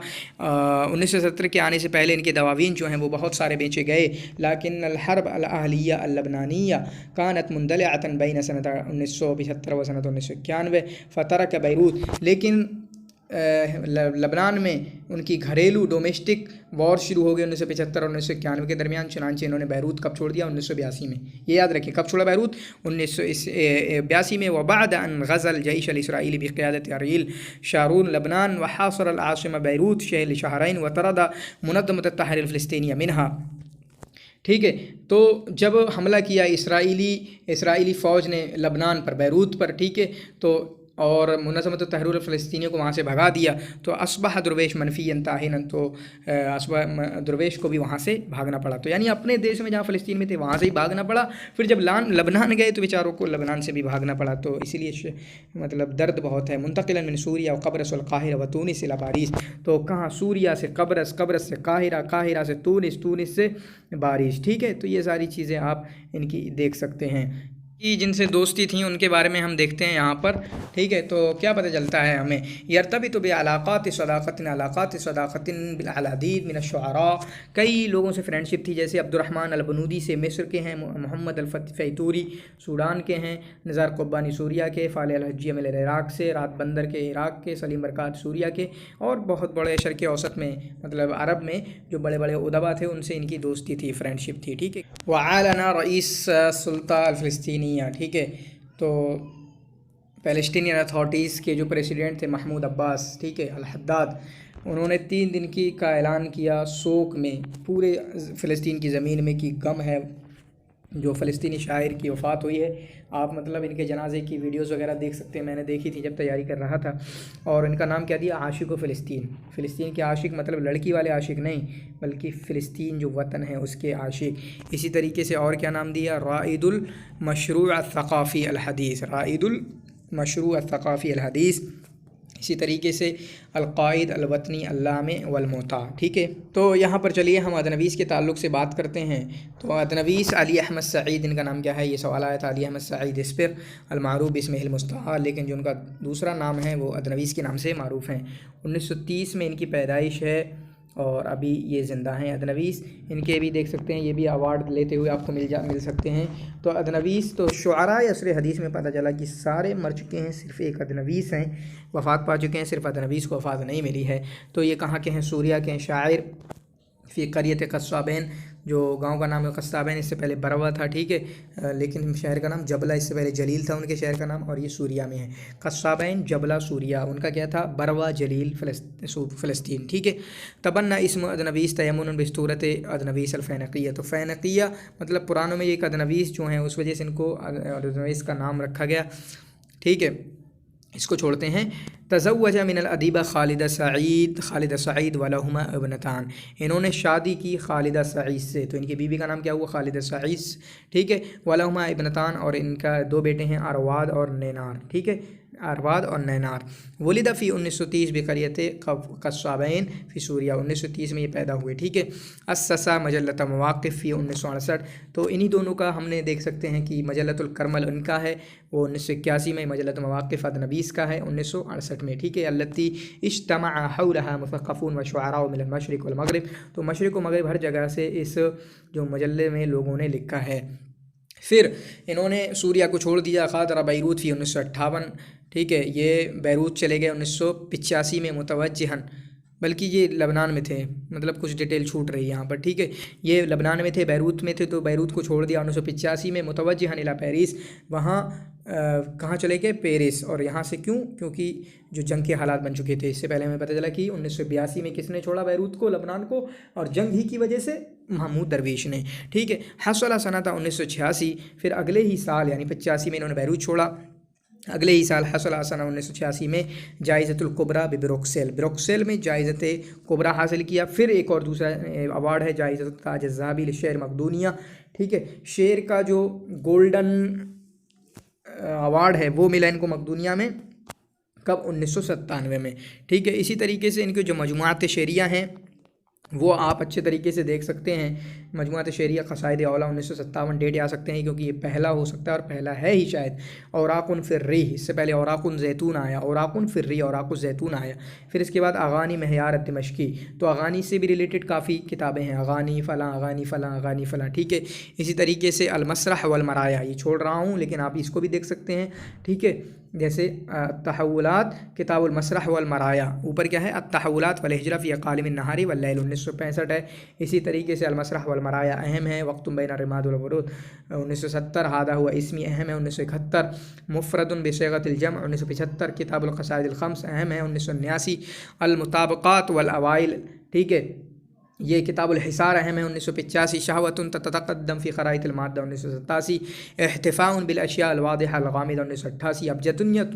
1970 के आने से पहले इनके दवावीन जो हैं वो बहुत सारे बेचे गए। लाकिन अल-हर्ब अल-अहलिया अल-लबनानिया कानत मुंदलिअतन बैन सनत 1975 व सनत 1991 फ़तरक बैरूत। लेकिन लबनान में उनकी घरेलू डोमेस्टिक वॉर शुरू हो गई 1975 और 1991 के दरमियान। चुनांचे इन्होंने बैरूत कब छोड़ दिया? 1982 में। ये याद रखें, कब छोड़ा बैरूत? 1982 में। वबाद अन गज़ल जैश अल-इसराईली बिक़ियादत अरील शारून लबनान व हासर अल-आसिमा बैरूत शहर शहरैन व तरदा मुनज़्ज़मत तहरीर फ़िलिस्तीनिया मिनहा। ठीक है, तो जब हमला किया इसराइली फ़ौज ने लबनान पर, बैरूत पर, ठीक है, तो और मुनज़्ज़मत तहरीर फ़िलिस्तीनियों को वहाँ से भगा दिया, तो असबह दुर्वेश मनफ़ीयन ताहिनन, तो असबह दुर्वेश को भी वहाँ से भागना पड़ा। तो यानी अपने देश में जहाँ फ़िलिस्तीन में थे वहाँ से ही भागना पड़ा, फिर जब लबनान गए तो बेचारों को लबनान से भी भागना पड़ा। तो इसीलिए मतलब दर्द बहुत है। मुंतक़िलन मिन सूरिया व क़ब्रस वल क़ाहिरा व तूनिस इला बारिस, तो कहाँ? सूरिया से क़ब्रस, क़ब्रस से क़ाहिरा, क़ाहिरा से तूनिस, तूनिस से बारिश, ठीक है। तो ये सारी चीज़ें आप इनकी देख सकते हैं कि जिनसे दोस्ती थी उनके बारे में हम देखते हैं यहाँ पर, ठीक है। तो क्या पता चलता है हमें? यरतबित बिअलाक़ात सदाक़तिन बिल-अलादीद मिन अश-शुअरा, कई लोगों से फ्रेंडशिप थी, जैसे अब्दुर्रहमान अल-बनूदी से मिस्र के हैं, मोहम्मद अल-फ़ैतूरी सूडान के हैं, निज़ार क़ुब्बानी सूरिया के, फ़ाले अल-हज्जी मिल इराक़ से, रात बंदर के इराक़ के, सलीम बरक़ात सूरिया के, और बहुत बड़े शर्क़ औसत में मतलब अरब में जो बड़े बड़े उदबा थे उनसे इनकी दोस्ती थी, फ्रेंडशिप थी, ठीक है। वआलना रईस सुल्तान अल-फ़िलिस्तीनी, ठीक है, तो फ़लस्तीनियन अथॉरिटीज़ के जो प्रेसिडेंट थे महमूद अब्बास, ठीक है, अल-हद्दाद, उन्होंने 3 दिन का ऐलान किया शोक में पूरे फ़लस्तीन की ज़मीन में कि गम है जो फ़लस्तीनी शायर की वफ़ात हुई है। आप मतलब इनके जनाजे की वीडियोज़ वगैरह देख सकते हैं, मैंने देखी थी जब तैयारी कर रहा था। और इनका नाम क्या दिया? आशिक़ फ़िलिस्तीन। फ़िलिस्तीन के आशिक़ मतलब लड़की वाले आशिक़ नहीं, बल्कि फ़िलिस्तीन जो वतन है उसके आशिक़। इसी तरीके से और क्या नाम दिया? राइदुल मशरूअ अथ-थक़ाफ़ी अल-हदीस, राइदुल मशरूअ अथ-थक़ाफ़ी अल-हदीस। इसी तरीके से अल-क़ाइद अल-वतनी अल्लामे वल-मुता, ठीक है। तो यहाँ पर चलिए हम अदनवीस के ताल्लुक़ से बात करते हैं। तो अदनवीस अली अहमद सईद, इनका नाम क्या है? ये सवाल आया था। अली अहमद सईद इस्पिर अल-मारूफ़ बिस्मिहिल मुस्तआर, लेकिन जो उनका दूसरा नाम है वो अदनवीस के नाम से मारूफ़ हैं। 1930 में इनकी पैदाइश है और अभी ये ज़िंदा हैं अदनवीस। इनके भी देख सकते हैं, ये भी अवार्ड लेते हुए आपको मिल सकते हैं। तो अदनवीस तो शुअरा असर हदीस में पता चला कि सारे मर चुके हैं, सिर्फ़ एक अदनवीस हैं वफ़ात पा चुके हैं, सिर्फ़ अदनवीस को वफ़ात नहीं मिली है। तो ये कहाँ के हैं? सूरिया के हैं। शायर फ़ी क़रियत क़स्साबैन, जो गांव का नाम है क़स्साबैन, इससे पहले बरवा था, ठीक है, लेकिन शहर का नाम जबला, इससे पहले जलील था उनके शहर का नाम, और ये सूरिया में है। क़स्साबैन, जबला, सूरिया, उनका क्या था? बरवा, जलील, फ़लस्तीन, ठीक है। तबन्ना इस्म अदनवीस तयम्मुन बिस्तूरत अदनवीस अल-फ़ैनक़िय्या, तो फ़ैनक़िय्या मतलब पुरानों में एक अदनवीस जो हैं उस वजह से इनको अदनवीस का नाम रखा गया, ठीक है। इसको छोड़ते हैं। तज़व्वजा मिनल अदीबा खालिदा सईद वलहुमा इब्नतान, इन्होंने शादी की खालिदा सईद से, तो इनकी बीवी का नाम क्या हुआ? खालिदा सईद, ठीक है। वलहुमा इब्नतान, और इनका 2 बेटे हैं, अरवाद और नैनार, ठीक है, अरवाद और नैनार। वलिदा फ़ी 1930 बिक़रियत क़स्साबैन फ़ी सूरिया, 1930 में ये पैदा हुए, ठीक है। अस्ससा मजल्लत मवाक़िफ़ फ़ी 1968, तो इन्हीं दोनों का हमने देख सकते हैं कि मजल्लतुल करमल उनका है, वो 1981 में, मजल्लत मवाक़िफ़ अदनवीस का है 1968 में, ठीक है। अल्लती इज्तमअ हौलहा मुसक़्क़फ़ून व शुअरा मिनल मशरिक़ वल मग़रिब, तो मशरिक़ व मग़रिब हर जगह से इस जो मजल्ले में लोगों ने लिखा है। फिर इन्होंने सूरिया को छोड़ दिया। ख़ादरा बैरूत फ़ी 1958, ठीक है, ये बैरूत चले गए 1985 में मुतवज्जिहन بلکہ یہ لبنان میں تھے، مطلب کچھ ڈیٹیل چھوٹ رہی ہے یہاں پر، ٹھیک ہے۔ یہ لبنان میں تھے، بیروت میں تھے، تو بیروت کو چھوڑ دیا 1985 میں، متوجہ الی پیرس، وہاں کہاں چلے گئے؟ پیرس۔ اور یہاں سے کیوں؟ کیونکہ جو جنگ کے حالات بن چکے تھے۔ اس سے پہلے ہمیں پتہ چلا کہ 1982 میں کس نے چھوڑا بیروت کو، لبنان کو، اور جنگ ہی کی وجہ سے محمود درویش نے، ٹھیک ہے۔ حصل سنہ 1986، پھر اگلے ہی سال یعنی 85 میں انہوں نے بیروت چھوڑا، اگلے ہی سال حصل سنہ 1986 میں جائزۃ الکبریٰ ببروکسل، بروکسل میں جائزۃ کبریٰ حاصل کیا۔ پھر ایک اور دوسرا ایوارڈ ہے جائزۃ تاج الذهبی للشعر مقدونیہ، ٹھیک ہے۔ شعر کا جو گولڈن ایوارڈ ہے وہ ملا ان کو مقدونیہ میں، کب؟ 1997 میں، ٹھیک ہے۔ اسی طریقے سے ان کے جو مجموعات شعریہ ہیں وہ آپ اچھے طریقے سے دیکھ سکتے ہیں۔ مجموعات شعریہ قصائد اولیٰ 1957 ڈیٹ آ سکتے ہیں، کیونکہ یہ پہلا ہو سکتا ہے اور پہلا ہے ہی شاید۔ اوراق فی الریح، اس سے پہلے اوراق زیتون آیا، اوراق فی الریح، اوراق زیتون آیا۔ پھر اس کے بعد اغانی مہیار الدمشقی، تو اغانی سے بھی ریلیٹڈ کافی کتابیں ہیں، اغانی فلاں، اغانی فلاں، اغانی فلاں، ٹھیک ہے۔ اسی طریقے سے المسرح والمرایا، یہ چھوڑ رہا ہوں لیکن آپ اس کو بھی دیکھ سکتے ہیں، ٹھیک ہے۔ جیسے التحولات، کتاب المسرح والمرایا، اوپر کیا ہے؟ التحولات والہجرہ فی اقالیم النہار واللیل، 1965 ہے۔ اسی طریقے سے المسرح والمرایا اہم ہے، وقت بین الرماد والورود 1970، ھذا ہوا اسمی اہم ہے 1971، مفرد بصیغۃ الجمع 1975، کتاب القصائد الخمس اہم ہے 1989، المطابقات والاوائل، ٹھیک ہے، یہ کتاب الحصار اہم ہے 1985، شہوۃ تتقدم فی خرائط المادہ 1987، احتفاء بالاشیاء الواضحہ الغامضہ 1988، ابجدیۃ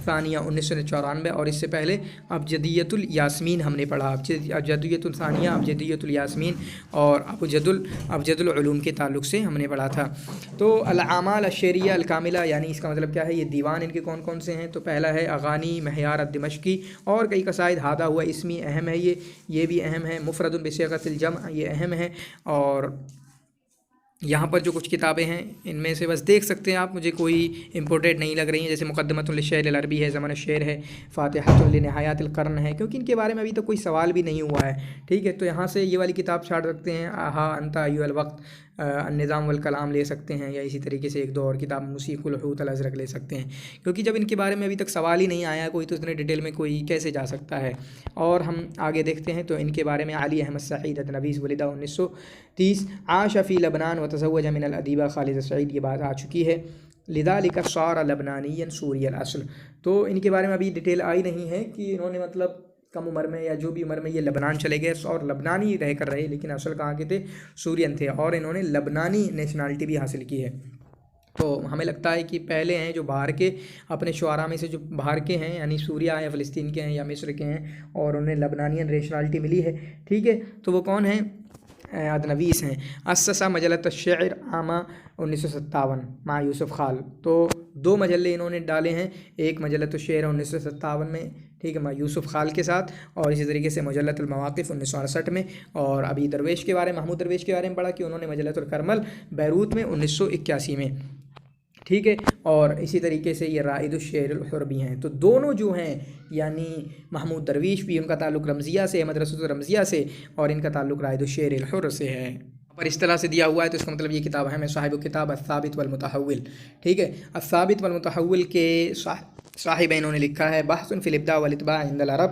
ثانیہ 1994، اور اس سے پہلے ابجدیۃ الیاسمین ہم نے پڑھا، ابجدیۃ ثانیہ، ابجدیۃ الیاسمین اور ابجد العلوم کے تعلق سے ہم نے پڑھا تھا۔ تو الاعمال الشعریہ الکاملہ، یعنی اس کا مطلب کیا ہے؟ یہ دیوان ان کے کون کون سے ہیں؟ تو پہلا ہے اغانی مہیار الدمشقی، اور کئی قصائد، ھذا ہوا اسمی اہم ہے، یہ بھی اہم ہے، مفرد بصیغۃ الجمع یہ اہم ہے، اور یہاں پر جو کچھ کتابیں ہیں ان میں سے بس دیکھ سکتے ہیں آپ، مجھے کوئی امپورٹنٹ نہیں لگ رہی ہیں، جیسے مقدمۃ للشعر العربی ہے، زمن الشعر ہے، فاتحۃ لنہایات القرن ہے، کیونکہ ان کے بارے میں ابھی تک کوئی سوال بھی نہیں ہوا ہے، ٹھیک ہے۔ تو یہاں سے یہ والی کتاب چھاڑ سکتے ہیں، ہا انت ایھا الوقت، النظام والکلام لے سکتے ہیں، یا اسی طریقے سے ایک دو اور کتاب موسیق الحوت الازرق لے سکتے ہیں، کیونکہ جب ان کے بارے میں ابھی تک سوال ہی نہیں آیا کوئی، تو اتنے ڈیٹیل میں کوئی کیسے جا سکتا ہے۔ اور ہم آگے دیکھتے ہیں تو ان کے بارے میں، علی احمد سعید ادنویس، ولدہ 1930، عاش فی لبنان وتزوج من الادیبہ خالدہ سعید، یہ بات آ چکی ہے، لذلک صار لبنانیا سوری الاصل۔ تو ان کے بارے میں ابھی ڈیٹیل آئی نہیں ہے کہ انہوں نے مطلب کم عمر میں یا جو بھی عمر میں یہ لبنان چلے گئے اور لبنانی رہ کر رہے، لیکن اصل کہاں کے تھے؟ سورین تھے، اور انہوں نے لبنانی نیشنالٹی بھی حاصل کی ہے۔ تو ہمیں لگتا ہے کہ پہلے ہیں جو باہر کے اپنے شعراء میں سے جو باہر کے ہیں، یعنی سوریہ یا فلسطین کے ہیں یا مصر کے ہیں، اور انہیں لبنانین نیشنالٹی ملی ہے، ٹھیک ہے۔ تو وہ کون ہیں؟ ادنویس ہیں۔ اسسا مجلۃ الشعر عامہ 1957 مع یوسف خال، تو دو مجلے انہوں نے ڈالے ہیں، ایک مجلۃ الشعر 1957 میں، ٹھیک ہے، مع یوسف خال کے ساتھ، اور اسی طریقے سے مجلۃ المواقف 1968 میں، اور ابھی درویش کے بارے میں، محمود درویش کے بارے میں پڑھا کہ انہوں نے مجلۃ الکرمل بیروت میں 1981 میں، ٹھیک ہے۔ اور اسی طریقے سے یہ رائد الشعر الحر بھی ہیں، تو دونوں جو ہیں یعنی محمود درویش بھی، ان کا تعلق رمزیہ سے، مدرسۃ رمزیہ سے، اور ان کا تعلق رائد الشعر الحر سے ہے۔ پر اس طرح سے دیا ہوا ہے تو اس کا مطلب یہ کتاب ہے صاحب کتاب الثابت والمتحول، ٹھیک ہے۔ الثابت والمتحول کے صاحب انہوں نے لکھا ہے بحث فی الابداع والاطباع عند العرب،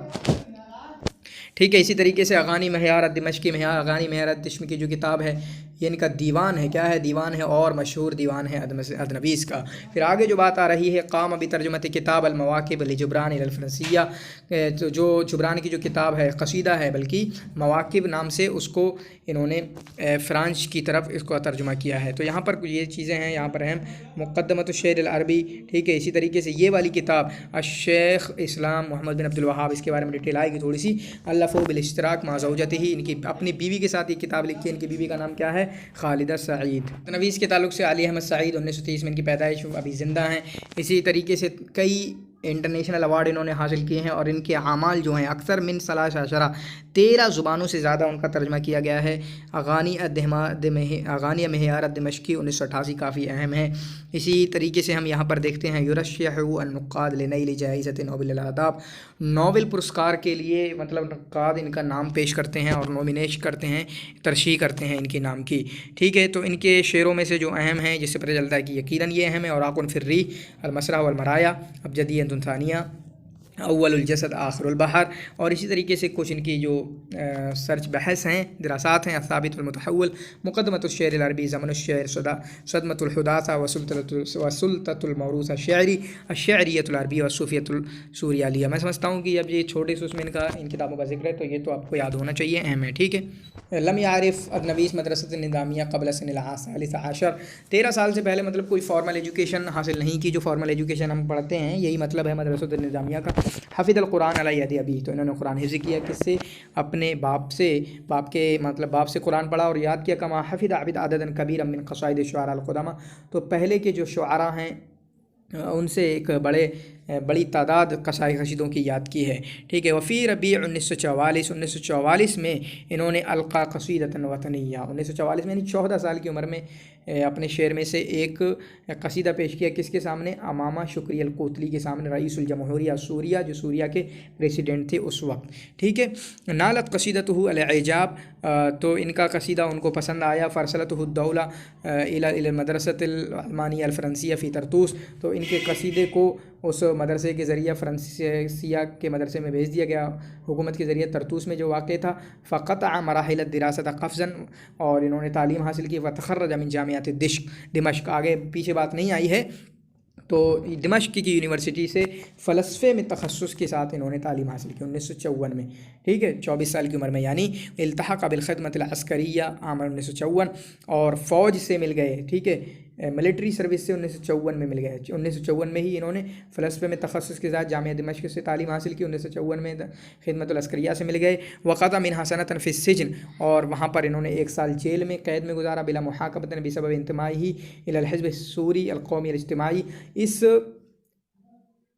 ٹھیک ہے۔ اسی طریقے سے اغانی مہیار الدمشقی، اغانی مہیار الدمشقی کی جو کتاب ہے یہ ان کا دیوان ہے، کیا ہے؟ دیوان ہے، اور مشہور دیوان ہے ادنویس کا۔ پھر آگے جو بات آ رہی ہے، قام بترجمۃ کتاب المواکب لجبران الفرنسیہ، تو جو جبران کی جو کتاب ہے، قصیدہ ہے بلکہ، مواکب نام سے اس کو انہوں نے فرانس کی طرف اس کو ترجمہ کیا ہے۔ تو یہاں پر یہ چیزیں ہیں یہاں پر اہم، مقدمۃ الشعر العربی، ٹھیک ہے۔ اسی طریقے سے یہ والی کتاب الشیخ اسلام محمد بن عبد الوہاب، اس کے بارے میں ڈیٹیل آئے گی تھوڑی سی، الف بالاشتراک مع زوجتہ، ان کی اپنی بیوی کے ساتھ یہ کتاب لکھی ہے، ان کی بیوی کا نام کیا ہے؟ خالدہ سعید۔ ادنویس کے تعلق سے علی احمد سعید 1930 میں ان کی پیدائش، ابھی زندہ ہیں۔ اسی طریقے سے کئی انٹرنیشنل ایوارڈ انہوں نے حاصل کیے ہیں، اور ان کے اعمال جو ہیں اکثر من 13 زبانوں سے زیادہ ان کا ترجمہ کیا گیا ہے۔ اغانی مہیار الدمشقی 1988 کافی اہم ہے۔ اسی طریقے سے ہم یہاں پر دیکھتے ہیں یرشح النقاد لنیل جائزۃ نوبل الاداب، نوبل پرسکار کے لیے مطلب نقاد ان کا نام پیش کرتے ہیں اور نومینیش کرتے ہیں، ترشیح کرتے ہیں ان کے نام کی، ٹھیک ہے۔ تو ان کے شعروں میں سے جو اہم ہیں جس سے پتہ چلتا ہے کہ یقیناً یہ اہم ہے، اوراق فی الریح، المسرح والمرایا، ابجدیۃ ثانیہ، اول الجسد آخر البحر، اور اسی طریقے سے کچھ ان کی جو سرچ بحث ہیں، دراسات ہیں، الثابت والمتحول، مقدمۃ الشعر العربی، زمن الشعر، صدمۃ الحداثہ، وسلطۃ الموروث الشعری، الشعریۃ العربیہ، والصوفیۃ السوریالیہ۔ میں سمجھتا ہوں کہ اب یہ چھوٹے سے اس میں ان کتابوں کا ذکر ہے، تو یہ تو آپ کو یاد ہونا چاہیے، اہم ہے، ٹھیک ہے۔ لم يعرف النویس مدرسۃ النظامیہ قبل سن الثالث عشر، 13 سال سے پہلے مطلب کوئی فارمل ایجوکیشن حاصل نہیں کی، جو فارمل ایجوکیشن ہم پڑھتے ہیں یہی مطلب ہے مدرسۃ النظامیہ کا۔ حفظ القرآن علی ید ابی، تو انہوں نے قرآن حفظ کیا کس سے؟ اپنے باپ سے، باپ سے قرآن پڑھا اور یاد کیا۔ کما حفظ عبد عددا کبیرا من قصائد الشعراء القدامى، تو پہلے کے جو شعراء ہیں ان سے ایک بڑی تعداد قصائدوں کی یاد کی ہے، ٹھیک ہے۔ وفی ربیع 1944 میں انہوں نے القا قصیدۃ وطنیہ، 1944 میں یعنی 14 سال کی عمر میں اپنے شعر میں سے ایک قصیدہ پیش کیا، کس کے سامنے؟ امامہ شکری القوتلی کے سامنے، رئیس الجمہوریہ سوریہ، جو سوریہ کے پریسیڈنٹ تھے اس وقت، ٹھیک ہے۔ نالت قصیدتہ الاعجاب، تو ان کا قصیدہ ان کو پسند آیا۔ فرسلتہ الدولہ الی المدرسۃ العلمانیہ الفرنسیہ فی طرطوس، تو ان کے قصیدے کو اس مدرسے کے ذریعہ فرنسیہ کے مدرسے میں بھیج دیا گیا، حکومت کے ذریعہ، طرطوس میں جو واقع تھا۔ فقطع مراحل الدراست قفزا، اور انہوں نے تعلیم حاصل کی۔ وتخرج من جامعۃ دمشق، آگے پیچھے بات نہیں آئی ہے، تو دمشق کی یونیورسٹی سے فلسفے میں تخصص کے ساتھ انہوں نے تعلیم حاصل کی 1954 میں، ٹھیک ہے، 24 سال کی عمر میں، یعنی التحق بالخدمۃ العسکریہ عام 1954، اور فوج سے مل گئے، ٹھیک ہے، ملٹری سروس سے 1954 میں مل گئے۔ 1954 میں ہی انہوں نے فلسفے میں تخصص کے ساتھ جامعہ دمشق سے تعلیم حاصل کی، 1954 میں خدمت العسکریہ سے مل گئے۔ وقضى منها سنة في السجن، اور وہاں پر انہوں نے 1 سال جیل میں قید میں گزارا، بلا محاکمۃ بسبب انتمائه الى الحزب السوری القومی الاجتماعی،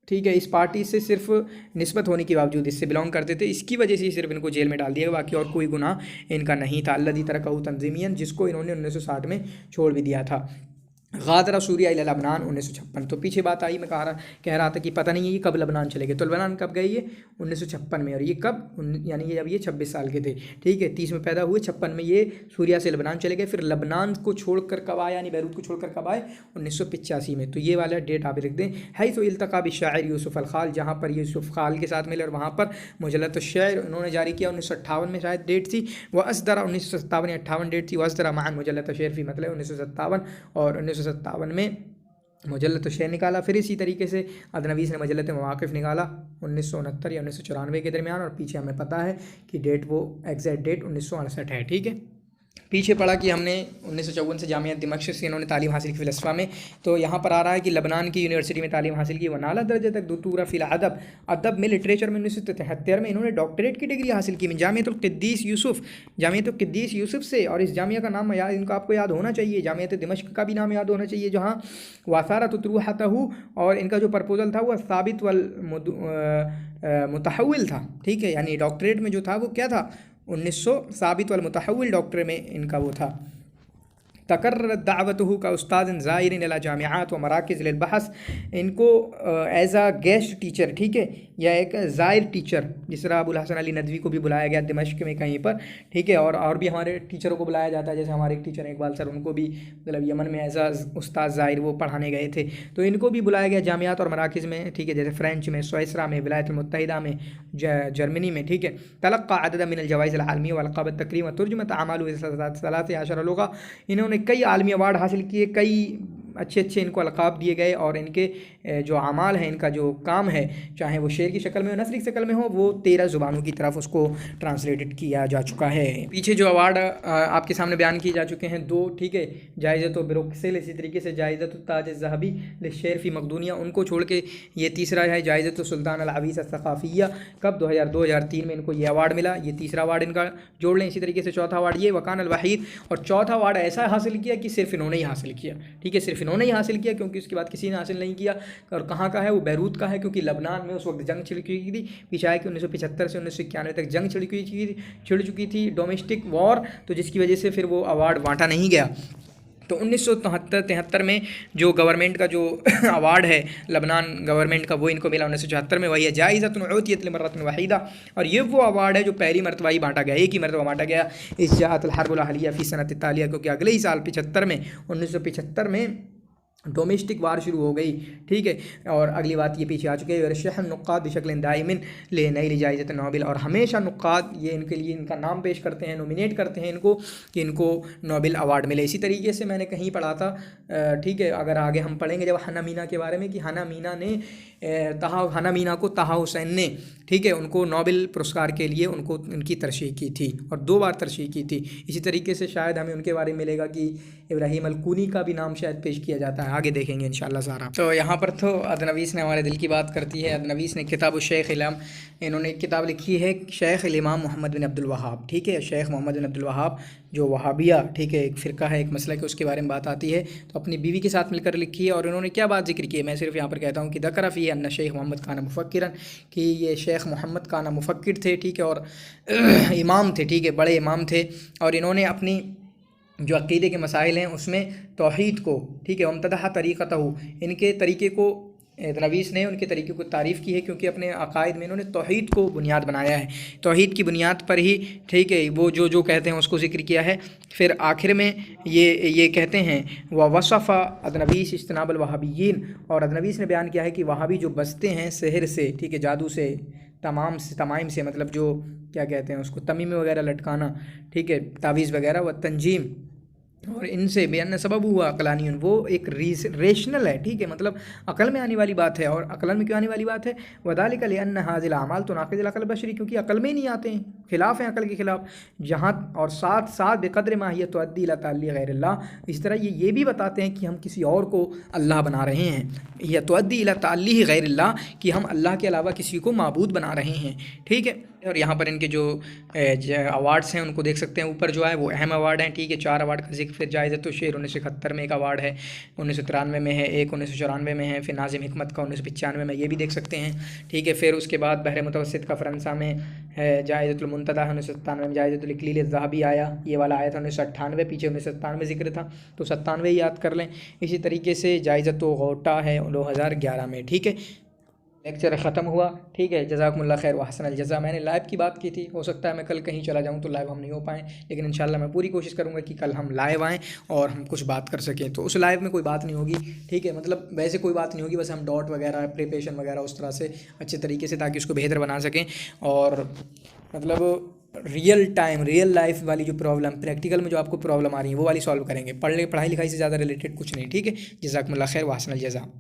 ٹھیک ہے، اس پارٹی سے صرف نسبت ہونے کے باوجود، اس سے بلانگ کرتے تھے، اس کی وجہ سے صرف ان کو جیل میں ڈال دیا، باقی اور کوئی گناہ ان کا نہیں تھا۔ الذی ترکہ تنظیمیا، جس کو انہوں نے 1960 میں چھوڑ بھی دیا تھا۔ غادر سوریہ الی لبنان 1956، تو پیچھے بات آئی، میں کہہ رہا تھا کہ پتہ نہیں ہے یہ کب لبنان چلے گئے، تو لبنان کب گئے؟ یہ 1956 میں، اور یہ کب؟ یعنی یہ اب یہ 26 سال کے تھے، ٹھیک ہے، 30 میں پیدا ہوئے، 56 میں یہ سوریہ سے لبنان چلے گئے۔ پھر لبنان کو چھوڑ کر کب آئے، یعنی بیروت کو چھوڑ کر کب آئے؟ 1985 میں، تو یہ والا ڈیٹ آپ لکھ دیں۔ حیث التقى بالشاعر یوسف الخال، جہاں پر یوسف خال کے ساتھ ملے، اور وہاں پر مجلۃ الشعر انہوں نے جاری کیا، 1958 میں شاید ڈیٹ تھی، واصدر 1957 یا 58 ڈیٹ تھی، واصدر معا مجلۃ الشعر فی مطلع 1957، اور 1957 میں مجلۃ الشعر نکالا۔ پھر اسی طریقے سے ادنویس نے مجلۃ مواقف نکالا 1969 یا 1994 کے درمیان، اور پیچھے ہمیں پتہ ہے کہ ڈیٹ وہ ایگزیکٹ ڈیٹ 1968 ہے، ٹھیک ہے۔ پیچھے پڑھا کہ ہم نے 1954 سے جامعہ دمشق سے انہوں نے تعلیم حاصل کی فلسفہ میں، تو یہاں پر آ رہا ہے کہ لبنان کی یونیورسٹی میں تعلیم حاصل کی، ونالا درجہ تک دکتورہ فی الادب، ادب میں لٹریچر میں 1973 میں انہوں نے ڈاکٹریٹ کی ڈگری حاصل کی، جامعۃ القدیس یوسف سے، اور اس جامعہ کا نام ان کو آپ کو یاد ہونا چاہیے، جامعۃ دمشق کا بھی نام یاد ہونا چاہیے، جہاں واثارت اطروحتہ، اور ان کا جو پرپوزل تھا وہ ثابت والمتحول تھا، ٹھیک ہے، یعنی ڈاکٹریٹ میں جو تھا وہ کیا تھا؟ 1900 ثابت والمتحول ڈاکٹر میں ان کا وہ تھا۔ تقررت دعوتہ کا استاد زائر الی جامعات و مراکز للبحث، ان کو ایز اے گیسٹ ٹیچر، ٹھیک ہے، یا ایک زائر ٹیچر، جس طرح ابو الحسن علی ندوی کو بھی بلایا گیا دمشق میں کہیں پر، ٹھیک ہے، اور بھی ہمارے ٹیچروں کو بلایا جاتا ہے، جیسے ہمارے ایک ٹیچر ہیں اقبال سر، ان کو بھی مطلب یمن میں ایز اے استاد زائر وہ پڑھانے گئے تھے، تو ان کو بھی بلایا گیا جامعات اور مراکز میں، ٹھیک ہے، جیسے فرینچ میں، سوئسرا میں، ولایت المتحدہ میں، جرمنی میں، ٹھیک ہے۔ تلقى عدد من الجوائز العالمیہ والقاب التکریم وترجمت اعمال 13 لغہ، انہوں نے کئی عالمی ایوارڈ حاصل کیے، کئی اچھے ان کو القاب دیے گئے، اور ان کے جو اعمال ہیں، ان کا جو کام ہے، چاہے وہ شعر کی شکل میں ہو، نثر کی شکل میں ہو، وہ 13 زبانوں کی طرف اس کو ٹرانسلیٹڈ کیا جا چکا ہے۔ پیچھے جو ایوارڈ آپ کے سامنے بیان کیے جا چکے ہیں 2، ٹھیک ہے، جائزۃ بروکسل، اسی طریقے سے جائزۃ التاج الذهبی للشعر فی مقدونیہ، ان کو چھوڑ کے یہ تیسرا ہے جائزۃ السلطان العویس الثقافیہ، کب؟ 2003 میں ان کو یہ ایوارڈ ملا، یہ تیسرا ایوارڈ ان کا جوڑ لیں، اسی طریقے سے چوتھا ایوارڈ یہ وکان الوحید، اور چوتھا ایوارڈ ایسا حاصل کیا کہ صرف انہوں نے ہی حاصل کیا، ٹھیک ہے، صرف انہوں نے ہی حاصل کیا، کیونکہ اس کے بعد کسی نے حاصل نہیں کیا، اور کہاں کا ہے وہ؟ بیروت کا ہے، کیونکہ لبنان میں اس وقت جنگ چھڑ چکی تھی، پیچھے آئے کہ 1975 سے 1991 تک جنگ چھڑ چکی تھی، ڈومیسٹک وار، تو جس کی وجہ سے پھر وہ ایوارڈ بانٹا نہیں گیا۔ تو 1973 میں جو گورنمنٹ کا جو ایوارڈ ہے لبنان گورنمنٹ کا، وہ ان کو ملا 1974 میں، وہی ہے جائزۃ عطیت لمرۃ واحدہ، اور یہ وہ ایوارڈ ہے جو پہلی مرتبہ ہی بانٹا گیا، ایک ہی مرتبہ بانٹا گیا، اس جاءت الحرب الاہلیہ فی سنۃ التالیہ، کیونکہ اگلے ہی سال 1975 میں डोमेस्टिक वार शुरू हो गई, ठीक है। और अगली बात ये पीछे आ चुकी है, रशह नुक्कात बशक्ल दाइमिन ले नई जायज़त नोबेल, और हमेशा नुक्कात ये इनके लिए इनका नाम पेश करते हैं, नॉमिनेट करते हैं इनको कि इनको नोबेल अवार्ड मिले। इसी तरीके से मैंने कहीं पढ़ा था, ठीक है, अगर आगे हम पढ़ेंगे जब हना मीना के बारे में, कि हना मीना ने हना मीना को ताहा हुसैन ने, ठीक है, उनको नोबेल पुरस्कार के लिए उनको उनकी तरशीह की थी और 2 बार तरशीह की थी। इसी तरीके से शायद हमें उनके बारे में मिलेगा कि इब्राहिम अलकूनी का भी नाम शायद पेश किया जाता है, आगे देखेंगे इंशाल्लाह सारा। तो यहाँ पर तो अदनवीस ने हमारे दिल की बात करती है। अदनवीस ने किताब शेख इलाम, इन्होंने एक किताब लिखी है शेख इमाम मोहम्मद बिन अब्दुल वहाब, ठीक है, शेख मोहम्मद बिन अब्दुल वहाब जो वहाबिया, ठीक है, एक फ़िरका है, एक मसलक है, उसके बारे में बात आती है। तो अपनी बीवी के साथ मिलकर लिखी है और उन्होंने क्या बात जिक्र की है, मैं सिर्फ यहाँ पर कहता हूँ कि दकरा फ़ी अन्ना शेख मोहम्मद काना मुफ़क्किरन, कि ये शेख मोहम्मद काना मुफ़क्किर थे, ठीक है, और इमाम थे, ठीक है, बड़े इमाम थे। और इन्होंने अपनी जो अक़ीदे के मसाइल हैं उसमें तौहीद को, ठीक है, वम्तदह तरीक़तहू, इनके तरीक़े को नवीस ने उनके तरीक़े को तारीफ़ की है, क्योंकि अपने अक़ायद में इन्होंने तौहीद को बुनियाद बनाया है, तौहीद की बुनियाद पर ही, ठीक है, वो जो कहते हैं उसको ज़िक्र किया है। फिर आखिर में ये कहते हैं व वसफ़ा अदनवीस इज्तनाबुल वहाबिय्यीन, और अदनवीस ने बयान किया है कि वहाबी जो बचते हैं सहर से, ठीक है, जादू से, तमाइम से, मतलब जो क्या कहते हैं उसको, तमीमे वगैरह लटकाना, ठीक है, तावीज़ वगैरह, व तंजीम, और इनसे बेअन सबब हुआ अक़लानी, वो एक रेशनल है, ठीक है, मतलब अक़ल में आने वाली बात है। और अक़ल में क्यों आने वाली बात है, वदालिका लिअन्न हाज़िल अमाल तुनाक़िज़ुल अक़ल बशरी, क्योंकि अक़ल में ही नहीं आते हैं, खिलाफ़ हैं अक़ल के ख़िलाफ़। जहाँ और साथ साथ बेक़द्र मा हिय तुअद्दी इला ताल्ली ग़ैरिल्लाह, इस तरह ये भी बताते हैं कि हम किसी और को अल्लाह बना रहे हैं, या तुअद्दी इला ताल्ली ग़ैरिल्लाह, कि हम अल्लाह के अलावा किसी को माबूद बना रहे हैं, ठीक है। और यहाँ पर इनके जो अवार्ड्स हैं उनको देख सकते हैं, ऊपर जो है वो अहम अवार्ड हैं, ठीक है, 4 अवार्ड का जिक्र। फिर जायज़तुश शेर 1971 में एक अवार्ड है, 1993 में है एक, 1994 में है, फिर नाज़िम हिकमत का 1995 में, ये भी देख सकते हैं, ठीक है। फिर उसके बाद बहर मुतवस्सित का फ़रंसा में है जायज़तुल मुंतदा 1997 में, जायज़तुल इकलील ज़हाबी आया, ये वाला आया था 1998, पीछे 1997 ज़िक्र था, तो 97 याद कर लें। इसी तरीके से जायज़तुल गौटा है 2011 में, ठीक है। लेक्चर ख़त्म हुआ, ठीक है, जज़ाकुमुल्लाह खैर व हसनल जज़ा। मैंने लाइव की बात की थी, हो सकता है मैं कल कहीं चला जाऊँ तो लाइव हम नहीं हो पाएँ, लेकिन इंशाल्लाह मैं पूरी कोशिश करूँगा कि कल हम लाइव आएँ और हम कुछ बात कर सकें। तो उस लाइव में कोई बात नहीं होगी, ठीक है, मतलब वैसे कोई बात नहीं होगी, बस हम डॉट वगैरह, प्रिपरेशन वगैरह उस तरह से अच्छे तरीके से, ताकि उसको बेहतर बना सकें। और मतलब रियल टाइम, रियल लाइफ वाली जो प्रॉब्लम, प्रैक्टिकल में जो आपको प्रॉब्लम आ रही है वो वाली सॉल्व करेंगे, पढ़ाई लिखाई से ज़्यादा रिलेटेड कुछ नहीं, ठीक है। जज़ाकुमुल्लाह खैर व हसनल जज़ा।